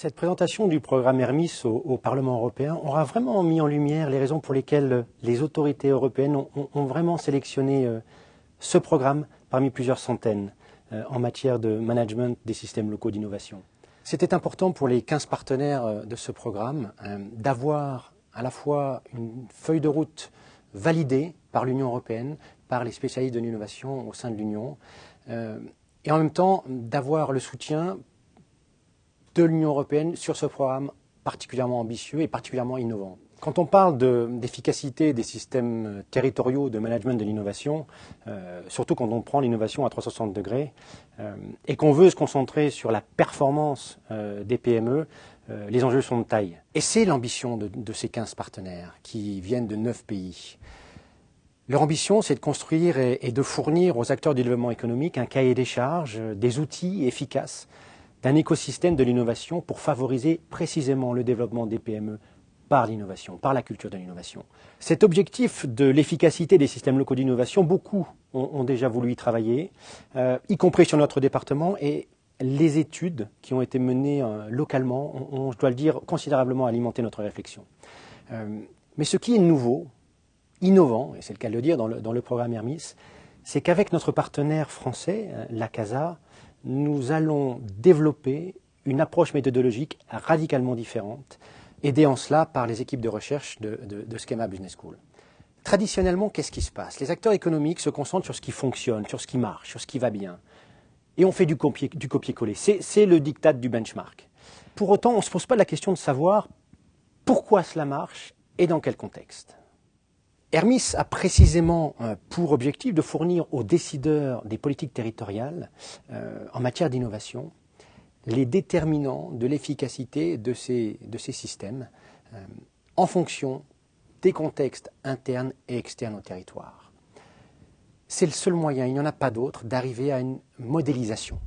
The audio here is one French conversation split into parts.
Cette présentation du programme Hermis au Parlement européen aura vraiment mis en lumière les raisons pour lesquelles les autorités européennes ont vraiment sélectionné ce programme parmi plusieurs centaines en matière de management des systèmes locaux d'innovation. C'était important pour les 15 partenaires de ce programme d'avoir à la fois une feuille de route validée par l'Union européenne, par les spécialistes de l'innovation au sein de l'Union, et en même temps d'avoir le soutien de l'Union européenne sur ce programme particulièrement ambitieux et particulièrement innovant. Quand on parle d'efficacité des systèmes territoriaux de management de l'innovation, surtout quand on prend l'innovation à 360 degrés, et qu'on veut se concentrer sur la performance des PME, les enjeux sont de taille. Et c'est l'ambition de ces 15 partenaires qui viennent de 9 pays. Leur ambition, c'est de construire et de fournir aux acteurs du développement économique un cahier des charges, des outils efficaces d'un écosystème de l'innovation pour favoriser précisément le développement des PME par l'innovation, par la culture de l'innovation. Cet objectif de l'efficacité des systèmes locaux d'innovation, beaucoup ont déjà voulu y travailler, y compris sur notre département, et les études qui ont été menées localement ont, je dois le dire, considérablement alimenté notre réflexion. Mais ce qui est nouveau, innovant, et c'est le cas de le dire dans le programme Hermis, c'est qu'avec notre partenaire français, la CASA, nous allons développer une approche méthodologique radicalement différente, aidée en cela par les équipes de recherche de Schema Business School. Traditionnellement, qu'est-ce qui se passe? Les acteurs économiques se concentrent sur ce qui fonctionne, sur ce qui marche, sur ce qui va bien. Et on fait du copier-coller. C'est le diktat du benchmark. Pour autant, on ne se pose pas la question de savoir pourquoi cela marche et dans quel contexte. Hermis a précisément pour objectif de fournir aux décideurs des politiques territoriales en matière d'innovation les déterminants de l'efficacité de ces systèmes en fonction des contextes internes et externes au territoire. C'est le seul moyen, il n'y en a pas d'autre, d'arriver à une modélisation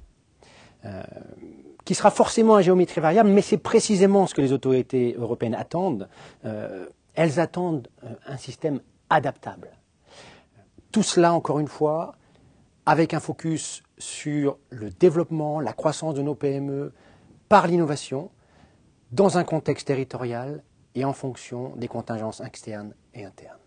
qui sera forcément à géométrie variable, mais c'est précisément ce que les autorités européennes attendent. Elles attendent un système adaptable. Tout cela, encore une fois, avec un focus sur le développement, la croissance de nos PME par l'innovation, dans un contexte territorial et en fonction des contingences externes et internes.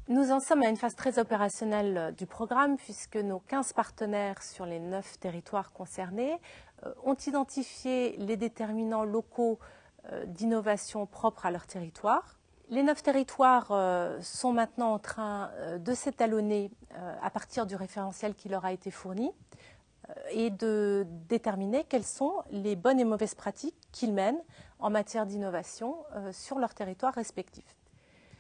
Nous en sommes à une phase très opérationnelle du programme puisque nos 15 partenaires sur les 9 territoires concernés ont identifié les déterminants locaux d'innovation propres à leur territoire. Les 9 territoires sont maintenant en train de s'étalonner à partir du référentiel qui leur a été fourni et de déterminer quelles sont les bonnes et mauvaises pratiques qu'ils mènent en matière d'innovation sur leur territoire respectif.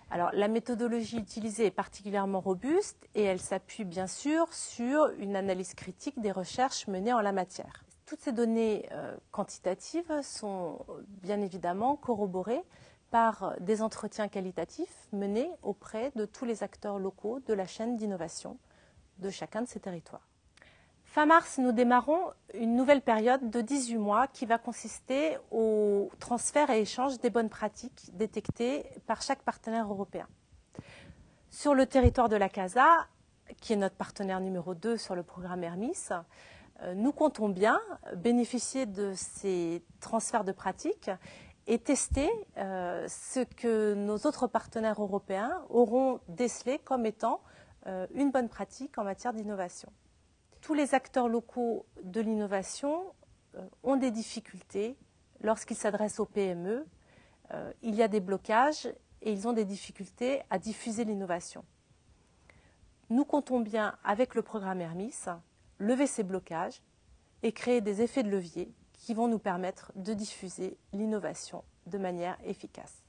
Alors, la méthodologie utilisée est particulièrement robuste et elle s'appuie bien sûr sur une analyse critique des recherches menées en la matière. Toutes ces données quantitatives sont bien évidemment corroborées par des entretiens qualitatifs menés auprès de tous les acteurs locaux de la chaîne d'innovation de chacun de ces territoires. Fin mars, nous démarrons une nouvelle période de 18 mois qui va consister au transfert et échange des bonnes pratiques détectées par chaque partenaire européen. Sur le territoire de la CASA, qui est notre partenaire numéro 2 sur le programme Hermis, nous comptons bien bénéficier de ces transferts de pratiques et tester ce que nos autres partenaires européens auront décelé comme étant une bonne pratique en matière d'innovation. Tous les acteurs locaux de l'innovation ont des difficultés lorsqu'ils s'adressent aux PME. Il y a des blocages et ils ont des difficultés à diffuser l'innovation. Nous comptons bien, avec le programme Hermis, lever ces blocages et créer des effets de levier qui vont nous permettre de diffuser l'innovation de manière efficace.